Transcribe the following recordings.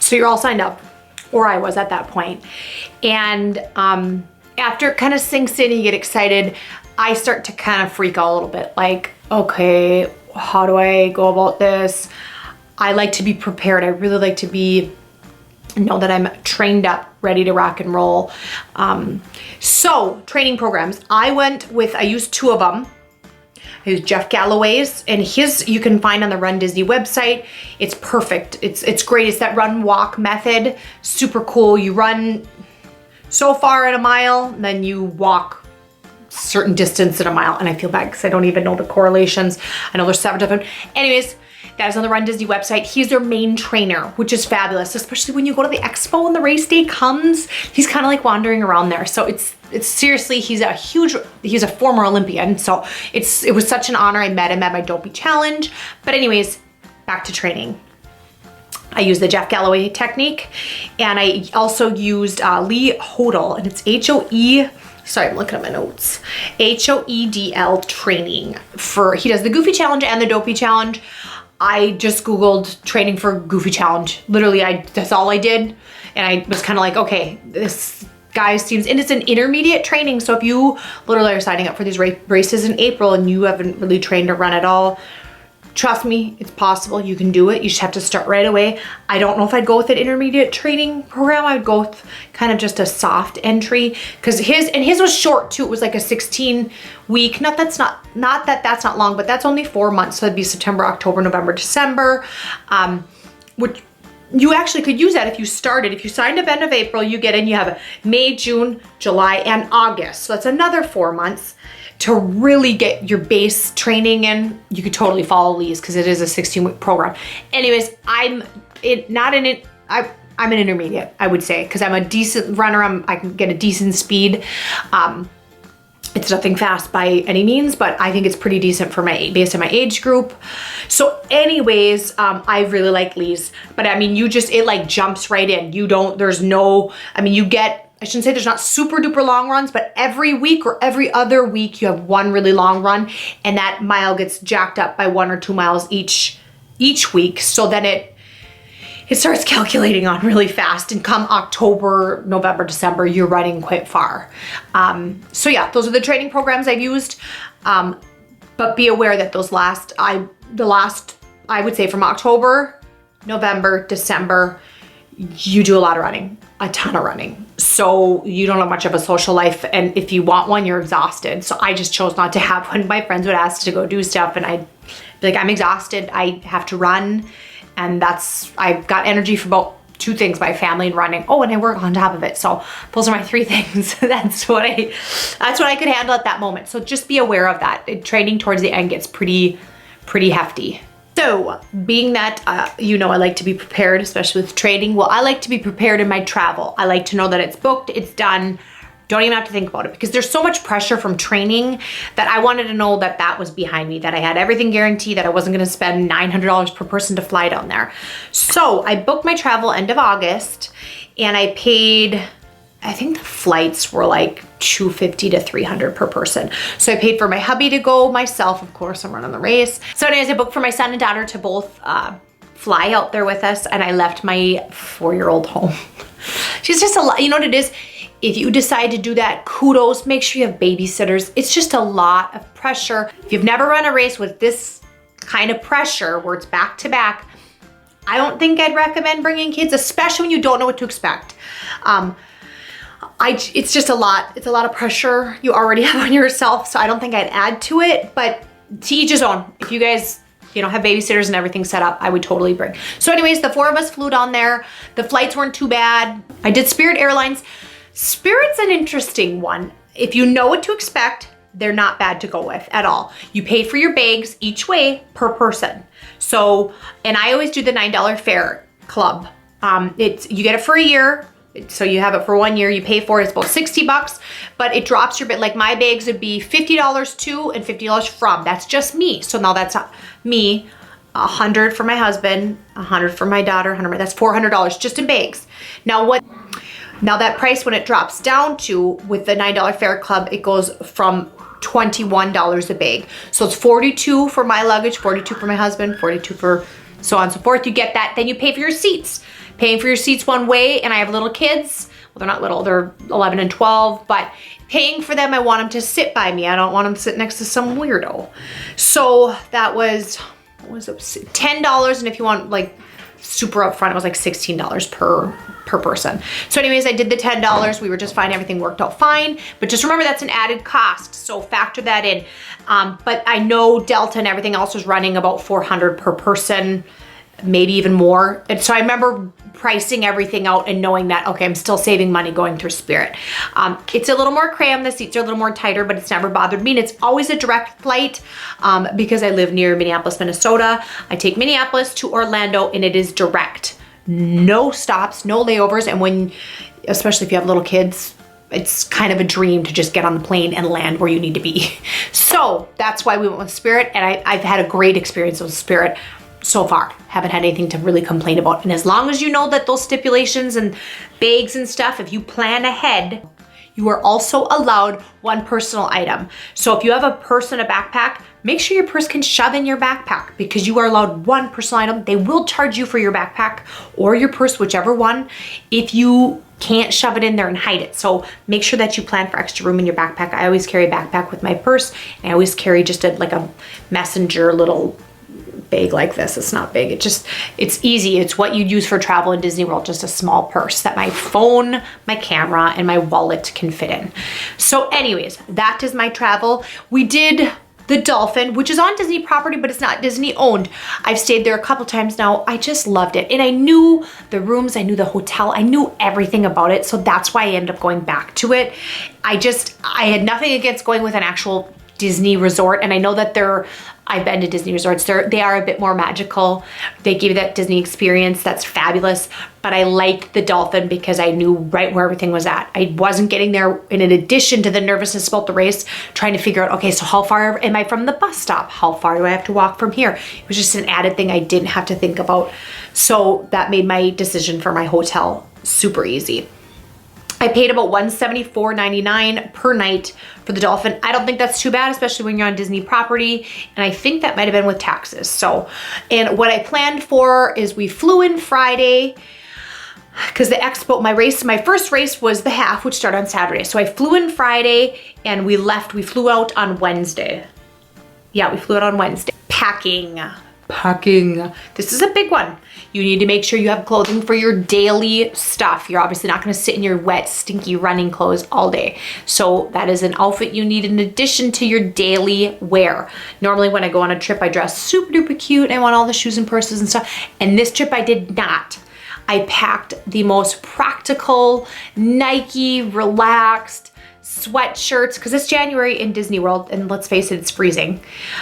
So you're all signed up, or I was at that point. And after it kind of sinks in, you get excited, I start to kind of freak out a little bit. Like, okay, how do I go about this? I like to be prepared. I really like to know that I'm trained up, ready to rock and roll. So training programs, I used 2 of them. I used Jeff Galloway's, and his you can find on the runDisney website. It's perfect. It's great. It's that run walk method. Super cool. You run so far in a mile, then you walk certain distance in a mile. And I feel bad because I don't even know the correlations. I know there's 7 different. Anyways, that is on the runDisney website. He's their main trainer, which is fabulous, especially when you go to the expo and the race day comes. He's kind of like wandering around there. So it's seriously, he's a former Olympian. So it was such an honor. I met him at my Dopey Challenge. But anyways, back to training. I used the Jeff Galloway technique, and I also used Lee Hoedl, and it's sorry, I'm looking at my notes. Hoedl training he does the Goofy Challenge and the Dopey Challenge. I just Googled training for Goofy Challenge. Literally, that's all I did. And I was kind of like, okay, this guy seems, and it's an intermediate training. So if you literally are signing up for these races in April and you haven't really trained to run at all, trust me, it's possible. You can do it. You just have to start right away. I don't know if I'd go with an intermediate training program. I'd go with kind of just a soft entry, because his was short too. It was like a 16-week. Not that that's not long, but that's only 4 months. So it'd be September, October, November, December, which you actually could use that if you started. If you signed up end of April, you have May, June, July, and August. So that's another 4 months to really get your base training in. You could totally follow Lee's because it is a 16-week program. Anyways, I'm an intermediate, I would say, because I'm a decent runner. I can get a decent speed. It's nothing fast by any means, but I think it's pretty decent based on my age group. So anyways, I really like Lee's, but I mean, it like jumps right in. I shouldn't say there's not super duper long runs, but every week or every other week you have one really long run, and that mile gets jacked up by 1 or 2 miles each week. So then it starts calculating on really fast, and come October, November, December, you're running quite far. So yeah, those are the training programs I've used. But be aware that I would say from October, November, December, you do a lot of running, a ton of running. So you don't have much of a social life. And if you want one, you're exhausted. So I just chose not to have one. My friends would ask to go do stuff, and I'd be like, I'm exhausted. I have to run. And I've got energy for about 2 things, my family and running. Oh, and I work on top of it. So those are my 3 things. That's what I could handle at that moment. So just be aware of that. Training towards the end gets pretty hefty. So being that, I like to be prepared, especially with training. Well, I like to be prepared in my travel. I like to know that it's booked, it's done. Don't even have to think about it, because there's so much pressure from training that I wanted to know that was behind me, that I had everything guaranteed, that I wasn't going to spend $900 per person to fly down there. So I booked my travel end of August, and I paid, I think the flights were like $250 to $300 per person. So I paid for my hubby to go, myself, of course, I'm running the race. So anyways, I booked for my son and daughter to both fly out there with us, and I left my 4-year-old home. She's just a lot, you know what it is? If you decide to do that, kudos, make sure you have babysitters. It's just a lot of pressure. If you've never run a race with this kind of pressure where it's back to back, I don't think I'd recommend bringing kids, especially when you don't know what to expect. It's just a lot. It's a lot of pressure you already have on yourself, so I don't think I'd add to it, but to each his own. If you guys have babysitters and everything set up, I would totally bring. So anyways, the 4 of us flew down there. The flights weren't too bad. I did Spirit Airlines. Spirit's an interesting one. If you know what to expect, they're not bad to go with at all. You pay for your bags each way per person. So, and I always do the $9 fare club. You get it for a year. So you have it for 1 year, you pay for it, it's about $60, but it drops your bit. Like my bags would be $50 to and $50 from. That's just me. So now that's me, $100 for my husband, $100 for my daughter, $100, that's $400 just in bags. Now that price, when it drops down to, with the $9 fare club, it goes from $21 a bag. So it's $42 for my luggage, $42 for my husband, $42 for so on and so forth. You get that, then you pay for your seats. paying for your seats one way, and I have little kids. Well, they're not little, they're 11 and 12, but paying for them, I want them to sit by me. I don't want them to sit next to some weirdo. So that was, what was it, $10, and if you want like super upfront, it was like $16 per person. So anyways, I did the $10. We were just fine. Everything worked out fine. But just remember that's an added cost. So factor that in. But I know Delta and everything else was running about $400 per person, maybe even more. And so I remember pricing everything out and knowing that, okay, I'm still saving money going through Spirit. It's a little more crammed. The seats are a little more tighter, but it's never bothered me. And it's always a direct flight because I live near Minneapolis, Minnesota. I take Minneapolis to Orlando and it is direct. No stops, no layovers. And when, especially if you have little kids, it's kind of a dream to just get on the plane and land where you need to be. So that's why we went with Spirit, and I've had a great experience with Spirit so far. Haven't had anything to really complain about. And as long as you know that those stipulations and bags and stuff, if you plan ahead, you are also allowed one personal item. So if you have a purse and a backpack, make sure your purse can shove in your backpack because you are allowed one personal item. They will charge you for your backpack or your purse, whichever one, if you can't shove it in there and hide it. So make sure that you plan for extra room in your backpack. I always carry a backpack with my purse, and I always carry just like a messenger little bag like this. It's not big. It's easy. It's what you'd use for travel in Disney World, just a small purse that my phone, my camera, and my wallet can fit in. So anyways, that is my travel. We did the Dolphin, which is on Disney property, but it's not Disney owned. I've stayed there a couple times now. I just loved it. And I knew the rooms, I knew the hotel, I knew everything about it. So that's why I ended up going back to it. I had nothing against going with an actual Disney resort. And I know that I've been to Disney resorts. They are a bit more magical. They give you that Disney experience. That's fabulous. But I liked the Dolphin because I knew right where everything was at. I wasn't getting there, in addition to the nervousness about the race, trying to figure out, okay, so how far am I from the bus stop? How far do I have to walk from here? It was just an added thing I didn't have to think about. So that made my decision for my hotel super easy. I paid about $174.99 per night for the Dolphin. I don't think that's too bad, especially when you're on Disney property. And I think that might have been with taxes. So, and what I planned for is we flew in Friday because the expo, my first race was the half, which started on Saturday. So I flew in Friday and we flew out on Wednesday. Yeah, we flew out on Wednesday. Packing. This is a big one. You need to make sure you have clothing for your daily stuff. You're obviously not gonna sit in your wet, stinky running clothes all day. So that is an outfit you need in addition to your daily wear. Normally when I go on a trip, I dress super duper cute. I want all the shoes and purses and stuff. And this trip I did not. I packed the most practical, Nike, relaxed, sweatshirts, because it's January in Disney World, and let's face it, it's freezing.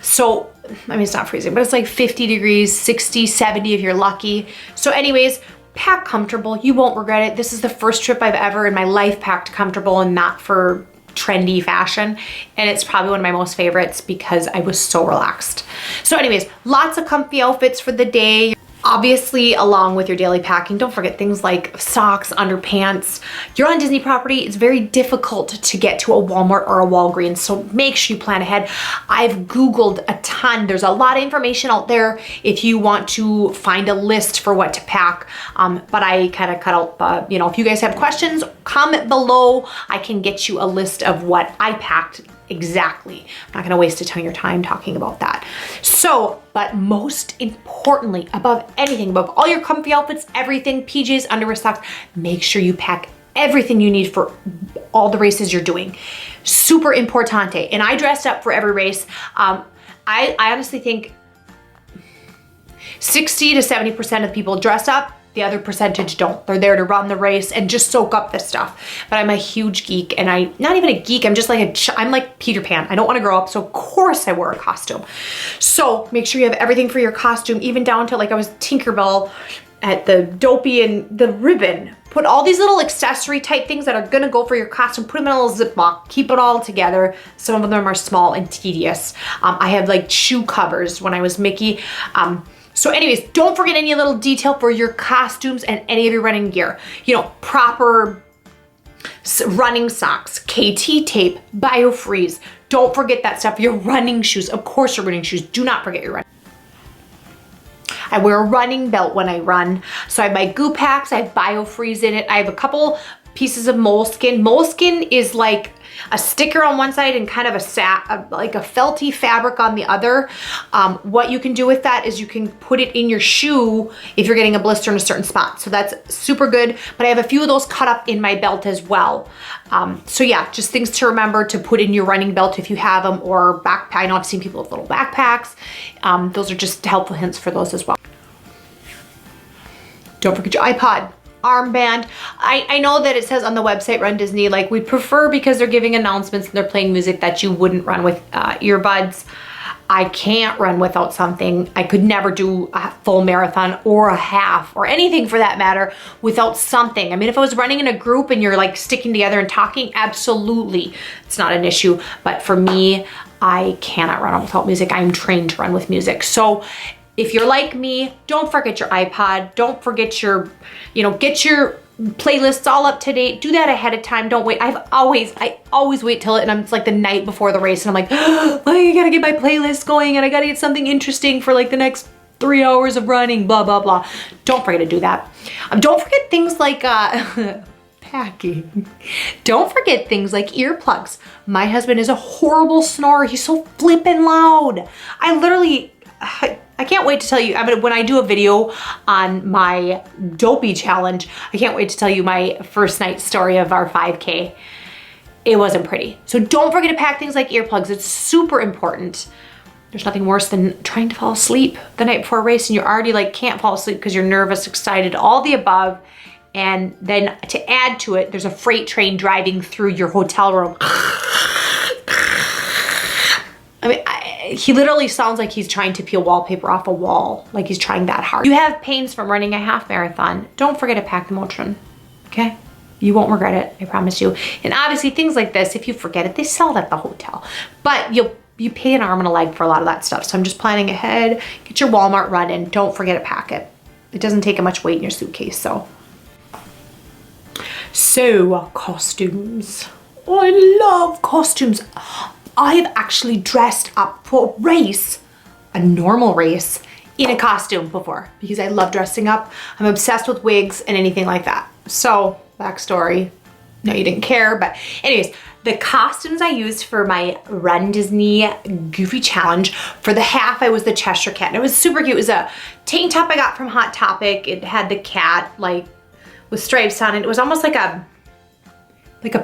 So, I mean, it's not freezing, but it's like 50 degrees, 60, 70 if you're lucky. So anyways, pack comfortable. You won't regret it. This is the first trip I've ever in my life packed comfortable and not for trendy fashion. And it's probably one of my most favorites because I was so relaxed. So anyways, lots of comfy outfits for the day. Obviously, along with your daily packing, don't forget things like socks, underpants. You're on Disney property, it's very difficult to get to a Walmart or a Walgreens, so make sure you plan ahead. I've Googled a ton. There's a lot of information out there if you want to find a list for what to pack, but I kind of cut out, if you guys have questions, comment below. I can get you a list of what I packed exactly. I'm not gonna waste a ton of your time talking about that. So, but most importantly, above anything, above all your comfy outfits, everything, PJs, underwear, socks, make sure you pack everything you need for all the races you're doing. Super importante. And I dressed up for every race. I honestly think 60 to 70% of people dress up. The other percentage don't. They're there to run the race and just soak up this stuff. But I'm a huge geek, and not even a geek, I'm just like I'm like Peter Pan. I don't want to grow up, so of course I wear a costume. So make sure you have everything for your costume, even down to, like, I was Tinkerbell at the Dopey and the ribbon. Put all these little accessory type things that are gonna go for your costume, put them in a little Ziploc, keep it all together. Some of them are small and tedious. I have like shoe covers when I was Mickey. So anyways, don't forget any little detail for your costumes and any of your running gear. Proper running socks, KT tape, biofreeze. Don't forget that stuff. Your running shoes, of course your running shoes. Do not forget your running. I wear a running belt when I run. So I have my goo packs, I have biofreeze in it. I have a couple pieces of moleskin. Moleskin is like a sticker on one side and kind of like a felty fabric on the other. What you can do with that is you can put it in your shoe if you're getting a blister in a certain spot. So that's super good. But I have a few of those cut up in my belt as well. So yeah, just things to remember to put in your running belt if you have them, or backpack. I know I've seen people with little backpacks. Those are just helpful hints for those as well. Don't forget your iPod. Armband. I know that it says on the website runDisney, like, we prefer, because they're giving announcements and they're playing music, that you wouldn't run with earbuds. I can't run without something. I could never do a full marathon or a half or anything for that matter without something. I mean, if I was running in a group and you're like sticking together and talking, absolutely, it's not an issue. But for me, I cannot run without music. I'm trained to run with music. So if you're like me, don't forget your iPod. Don't forget your, get your playlists all up to date. Do that ahead of time. Don't wait. I always wait till it's like the night before the race and I'm like, oh, I gotta get my playlist going and I gotta get something interesting for like the next 3 hours of running, blah, blah, blah. Don't forget to do that. Don't forget things like, packing. Don't forget things like earplugs. My husband is a horrible snorer. He's so flippin' loud. I can't wait to tell you, when I do a video on my dopey challenge, I can't wait to tell you my first night story of our 5K. It wasn't pretty. So don't forget to pack things like earplugs. It's super important. There's nothing worse than trying to fall asleep the night before a race and you already can't fall asleep because you're nervous, excited, all the above. And then to add to it, there's a freight train driving through your hotel room. He literally sounds like he's trying to peel wallpaper off a wall, like he's trying that hard. You have pains from running a half marathon. Don't forget to pack the Motrin, okay? You won't regret it, I promise you. And obviously things like this, if you forget it, they sell it at the hotel. But you pay an arm and a leg for a lot of that stuff. So I'm just planning ahead. Get your Walmart run in. Don't forget to pack it. It doesn't take much weight in your suitcase, so. So, costumes. Oh, I love costumes. I've actually dressed up for a race, a normal race, in a costume before because I love dressing up. I'm obsessed with wigs and anything like that. So, backstory, no, you didn't care, but anyways, the costumes I used for my runDisney Goofy Challenge, for the half, I was the Cheshire Cat. And it was super cute. It was a tank top I got from Hot Topic. It had the cat, with stripes on it. It was almost like a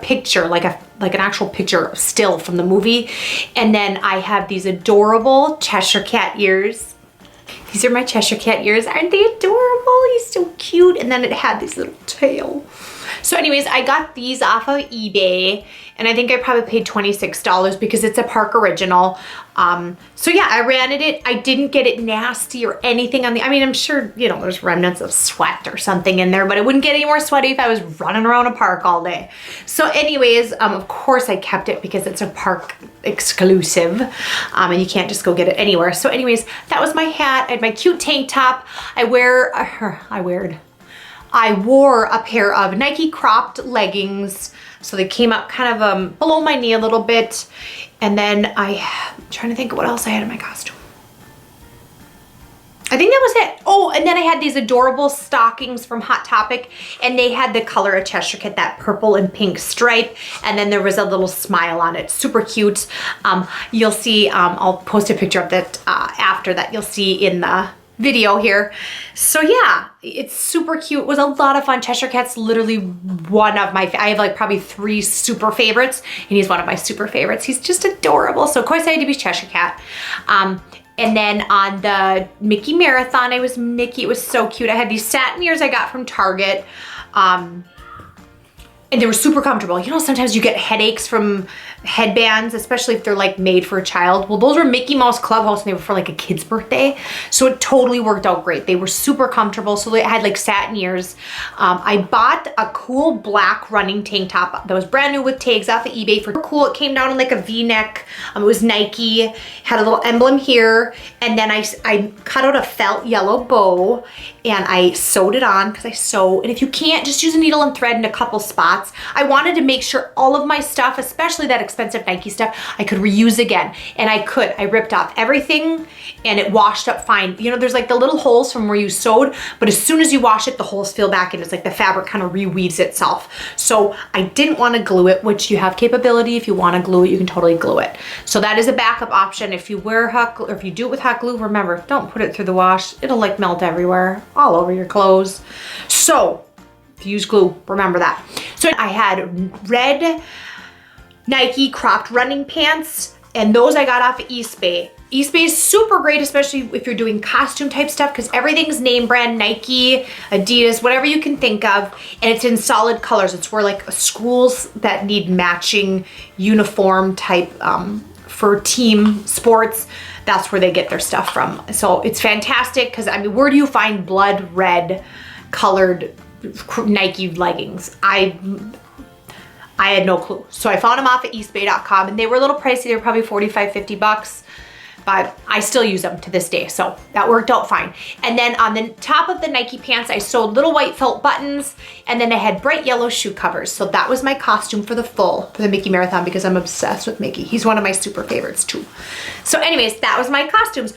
picture, like an actual picture still from the movie. And then I have these adorable Cheshire Cat ears. These are my Cheshire Cat ears. Aren't they adorable? He's so cute. And then it had this little tail. So anyways, I got these off of eBay and I think I probably paid $26 because it's a park original. So yeah, I ran it. I didn't get it nasty or anything on I'm sure, there's remnants of sweat or something in there, but it wouldn't get any more sweaty if I was running around a park all day. So anyways, of course I kept it because it's a park exclusive and you can't just go get it anywhere. So anyways, that was my hat. I had my cute tank top. I wore a pair of Nike cropped leggings. So they came up kind of below my knee a little bit. And then I'm trying to think of what else I had in my costume. I think that was it. Oh, and then I had these adorable stockings from Hot Topic and they had the color of Cheshire Cat, that purple and pink stripe. And then there was a little smile on it, super cute. You'll see, I'll post a picture of that after that you'll see in the video here. So yeah, it's super cute. It was a lot of fun. Cheshire Cat's literally one of my, I have probably 3 super favorites and he's one of my super favorites. He's just adorable. So of course I had to be Cheshire Cat. And then on the Mickey Marathon, I was Mickey. It was so cute. I had these satin ears I got from Target. And they were super comfortable. Sometimes you get headaches from headbands, especially if they're made for a child. Well, those were Mickey Mouse Clubhouse and they were for a kid's birthday. So it totally worked out great. They were super comfortable. So they had satin ears. I bought a cool black running tank top that was brand new with tags off of eBay for cool. It came down in a V-neck. It was Nike, had a little emblem here. And then I cut out a felt yellow bow and I sewed it on because I sew. And if you can't, just use a needle and thread in a couple spots. I wanted to make sure all of my stuff, especially that expensive Nike stuff, I could reuse again. And I ripped off everything and it washed up fine. You know, there's like the little holes from where you sewed, but as soon as you wash it, the holes fill back and it's like the fabric kind of reweaves itself. So I didn't want to glue it, which you have capability. If you want to glue it, you can totally glue it. So that is a backup option. If you wear hot glue, or if you do it with hot glue, remember, don't put it through the wash. It'll like melt everywhere, all over your clothes. So if you use glue, remember that. So I had red Nike cropped running pants, and those I got off of eBay. eBay is super great, especially if you're doing costume type stuff, because everything's name brand, Nike, Adidas, whatever you can think of, and it's in solid colors. It's where like schools that need matching uniform type for team sports, that's where they get their stuff from. So it's fantastic, because I mean, where do you find blood red colored Nike leggings? I had no clue. So I found them off at eBay.com, and they were a little pricey. They were probably 45, 50 bucks, but I still use them to this day. So that worked out fine. And then on the top of the Nike pants, I sewed little white felt buttons, and then I had bright yellow shoe covers. So that was my costume for the Mickey Marathon, because I'm obsessed with Mickey. He's one of my super favorites too. So anyways, that was my costumes.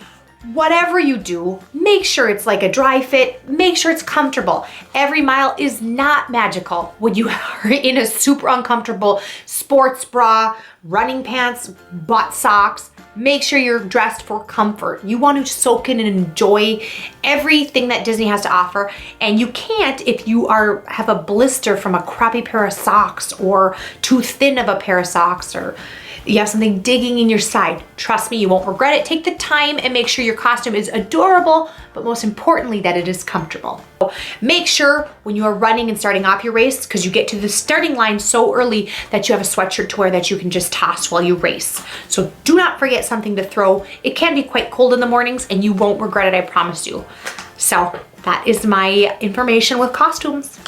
Whatever you do, make sure it's like a dry fit, make sure it's comfortable. Every mile is not magical when you are in a super uncomfortable sports bra, running pants, butt socks. Make sure you're dressed for comfort. You want to soak in and enjoy everything that Disney has to offer, and you can't if you have a blister from a crappy pair of socks, or too thin of a pair of socks, or you have something digging in your side. Trust me, you won't regret it. Take the time and make sure your costume is adorable, but most importantly, that it is comfortable. So make sure when you are running and starting off your race, because you get to the starting line so early, that you have a sweatshirt to wear that you can just toss while you race. So do not forget something to throw. It can be quite cold in the mornings, and you won't regret it, I promise you. So that is my information with costumes.